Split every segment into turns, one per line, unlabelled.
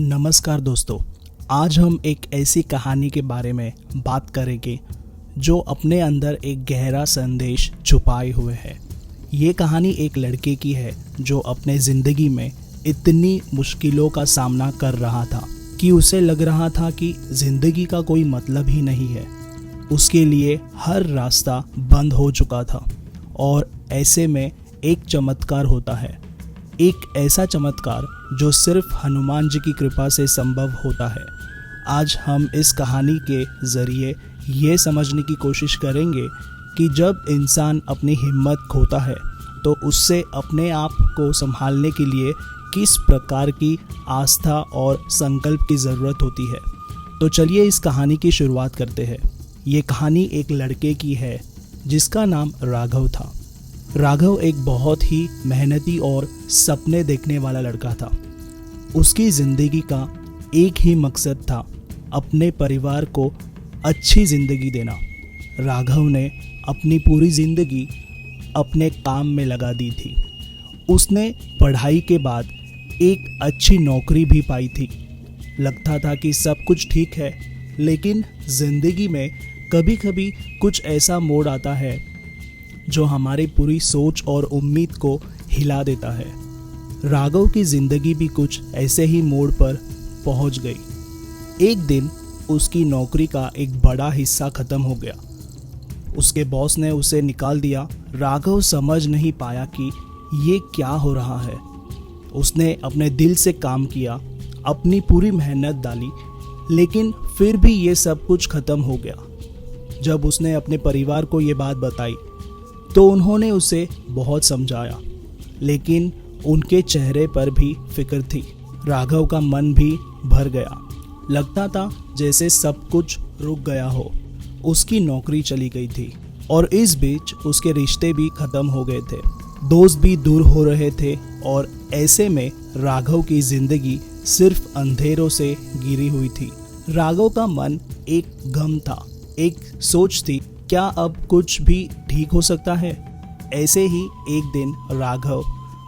नमस्कार दोस्तों। आज हम एक ऐसी कहानी के बारे में बात करेंगे जो अपने अंदर एक गहरा संदेश छुपाए हुए है। ये कहानी एक लड़के की है जो अपने ज़िंदगी में इतनी मुश्किलों का सामना कर रहा था कि उसे लग रहा था कि ज़िंदगी का कोई मतलब ही नहीं है। उसके लिए हर रास्ता बंद हो चुका था और ऐसे में एक चमत्कार होता है, एक ऐसा चमत्कार जो सिर्फ हनुमान जी की कृपा से संभव होता है। आज हम इस कहानी के ज़रिए ये समझने की कोशिश करेंगे कि जब इंसान अपनी हिम्मत खोता है तो उससे अपने आप को संभालने के लिए किस प्रकार की आस्था और संकल्प की ज़रूरत होती है। तो चलिए इस कहानी की शुरुआत करते हैं। ये कहानी एक लड़के की है जिसका नाम राघव था। राघव एक बहुत ही मेहनती और सपने देखने वाला लड़का था। उसकी ज़िंदगी का एक ही मकसद था, अपने परिवार को अच्छी ज़िंदगी देना। राघव ने अपनी पूरी ज़िंदगी अपने काम में लगा दी थी। उसने पढ़ाई के बाद एक अच्छी नौकरी भी पाई थी। लगता था कि सब कुछ ठीक है, लेकिन ज़िंदगी में कभी कभी कुछ ऐसा मोड़ आता है जो हमारी पूरी सोच और उम्मीद को हिला देता है। राघव की ज़िंदगी भी कुछ ऐसे ही मोड़ पर पहुंच गई। एक दिन उसकी नौकरी का एक बड़ा हिस्सा ख़त्म हो गया। उसके बॉस ने उसे निकाल दिया। राघव समझ नहीं पाया कि ये क्या हो रहा है। उसने अपने दिल से काम किया, अपनी पूरी मेहनत डाली, लेकिन फिर भी ये सब कुछ ख़त्म हो गया। जब उसने अपने परिवार को ये बात बताई तो उन्होंने उसे बहुत समझाया, लेकिन उनके चेहरे पर भी फिक्र थी। राघव का मन भी भर गया। लगता था जैसे सब कुछ रुक गया हो। उसकी नौकरी चली गई थी और इस बीच उसके रिश्ते भी खत्म हो गए थे। दोस्त भी दूर हो रहे थे और ऐसे में राघव की जिंदगी सिर्फ अंधेरों से घिरी हुई थी। राघव का मन एक गम था, एक सोच थी, क्या अब कुछ भी ठीक हो सकता है। ऐसे ही एक दिन राघव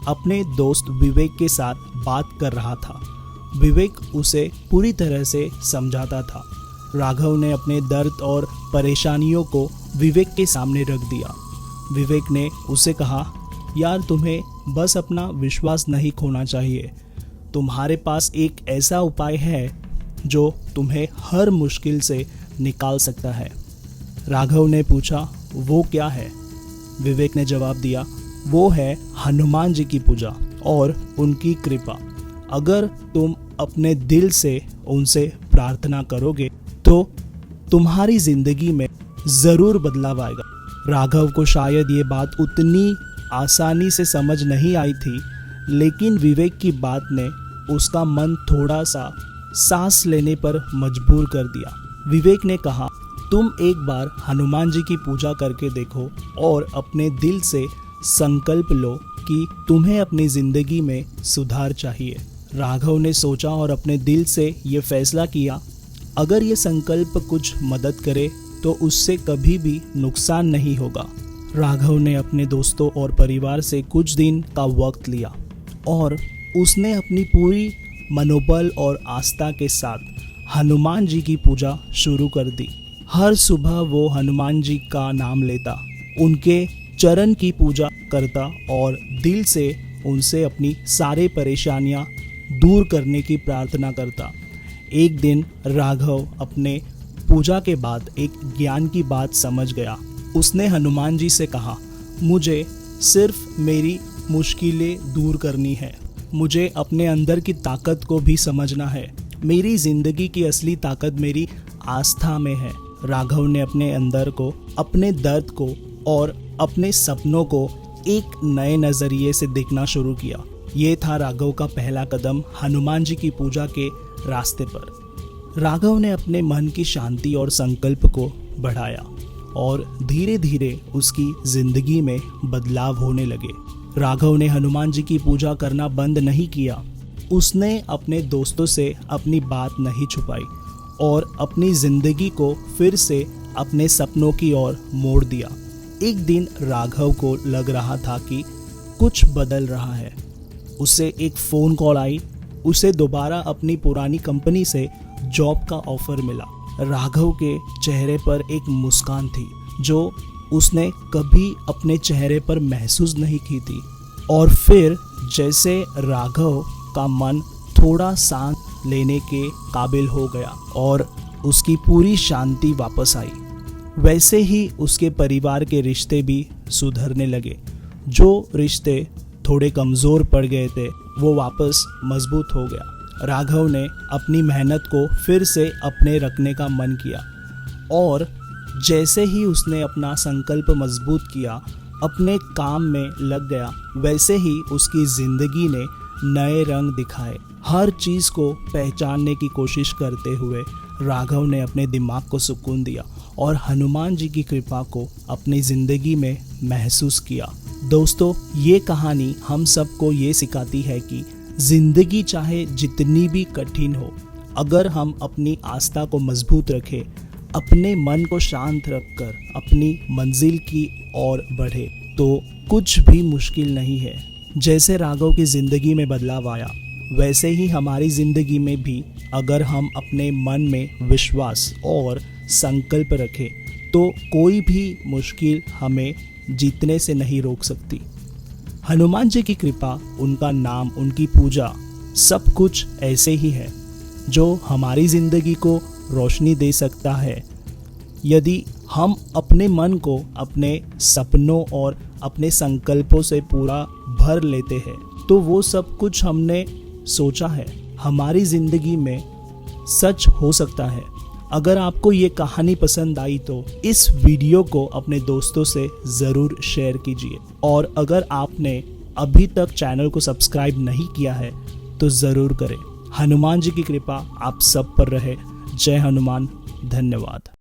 अपने दोस्त विवेक के साथ बात कर रहा था। विवेक उसे पूरी तरह से समझाता था। राघव ने अपने दर्द और परेशानियों को विवेक के सामने रख दिया। विवेक ने उसे कहा, यार तुम्हें बस अपना विश्वास नहीं खोना चाहिए। तुम्हारे पास एक ऐसा उपाय है जो तुम्हें हर मुश्किल से निकाल सकता है। राघव ने पूछा, वो क्या है? विवेक ने जवाब दिया, वो है हनुमान जी की पूजा और उनकी कृपा। अगर तुम अपने दिल से उनसे प्रार्थना करोगे तो तुम्हारी जिंदगी में ज़रूर बदलाव आएगा। राघव को शायद ये बात उतनी आसानी से समझ नहीं आई थी, लेकिन विवेक की बात ने उसका मन थोड़ा सा सांस लेने पर मजबूर कर दिया। विवेक ने कहा, तुम एक बार हनुमान जी की पूजा करके देखो और अपने दिल से संकल्प लो कि तुम्हें अपनी ज़िंदगी में सुधार चाहिए। राघव ने सोचा और अपने दिल से ये फैसला किया, अगर ये संकल्प कुछ मदद करे तो उससे कभी भी नुकसान नहीं होगा। राघव ने अपने दोस्तों और परिवार से कुछ दिन का वक्त लिया और उसने अपनी पूरी मनोबल और आस्था के साथ हनुमान जी की पूजा शुरू कर दी। हर सुबह वो हनुमान जी का नाम लेता, उनके चरण की पूजा करता और दिल से उनसे अपनी सारी परेशानियां दूर करने की प्रार्थना करता। एक दिन राघव अपने पूजा के बाद एक ज्ञान की बात समझ गया। उसने हनुमान जी से कहा, मुझे सिर्फ मेरी मुश्किलें दूर करनी है। मुझे अपने अंदर की ताकत को भी समझना है। मेरी ज़िंदगी की असली ताकत मेरी आस्था में है। राघव ने अपने अंदर को, अपने दर्द को और अपने सपनों को एक नए नज़रिए से देखना शुरू किया। ये था राघव का पहला कदम हनुमान जी की पूजा के रास्ते पर। राघव ने अपने मन की शांति और संकल्प को बढ़ाया और धीरे धीरे उसकी ज़िंदगी में बदलाव होने लगे। राघव ने हनुमान जी की पूजा करना बंद नहीं किया। उसने अपने दोस्तों से अपनी बात नहीं छुपाई और अपनी ज़िंदगी को फिर से अपने सपनों की ओर मोड़ दिया। एक दिन राघव को लग रहा था कि कुछ बदल रहा है। उसे एक फ़ोन कॉल आई उसे दोबारा अपनी पुरानी कंपनी से जॉब का ऑफर मिला। राघव के चेहरे पर एक मुस्कान थी जो उसने कभी अपने चेहरे पर महसूस नहीं की थी। और फिर जैसे राघव का मन थोड़ा सांस लेने के काबिल हो गया और उसकी पूरी शांति वापस आई, वैसे ही उसके परिवार के रिश्ते भी सुधरने लगे। जो रिश्ते थोड़े कमज़ोर पड़ गए थे वो वापस मजबूत हो गया। राघव ने अपनी मेहनत को फिर से अपने रखने का मन किया और जैसे ही उसने अपना संकल्प मजबूत किया, अपने काम में लग गया, वैसे ही उसकी ज़िंदगी ने नए रंग दिखाए। हर चीज़ को पहचानने की कोशिश करते हुए राघव ने अपने दिमाग को सुकून दिया और हनुमान जी की कृपा को अपनी ज़िंदगी में महसूस किया। दोस्तों, ये कहानी हम सबको ये सिखाती है कि ज़िंदगी चाहे जितनी भी कठिन हो, अगर हम अपनी आस्था को मजबूत रखें, अपने मन को शांत रखकर अपनी मंजिल की ओर बढ़े, तो कुछ भी मुश्किल नहीं है। जैसे राघव की ज़िंदगी में बदलाव आया, वैसे ही हमारी ज़िंदगी में भी अगर हम अपने मन में विश्वास और संकल्प रखें तो कोई भी मुश्किल हमें जीतने से नहीं रोक सकती। हनुमान जी की कृपा, उनका नाम, उनकी पूजा, सब कुछ ऐसे ही है जो हमारी ज़िंदगी को रोशनी दे सकता है। यदि हम अपने मन को अपने सपनों और अपने संकल्पों से पूरा भर लेते हैं तो वो सब कुछ हमने सोचा है हमारी ज़िंदगी में सच हो सकता है। अगर आपको ये कहानी पसंद आई तो इस वीडियो को अपने दोस्तों से ज़रूर शेयर कीजिए और अगर आपने अभी तक चैनल को सब्सक्राइब नहीं किया है तो ज़रूर करें। हनुमान जी की कृपा आप सब पर रहे। जय हनुमान। धन्यवाद।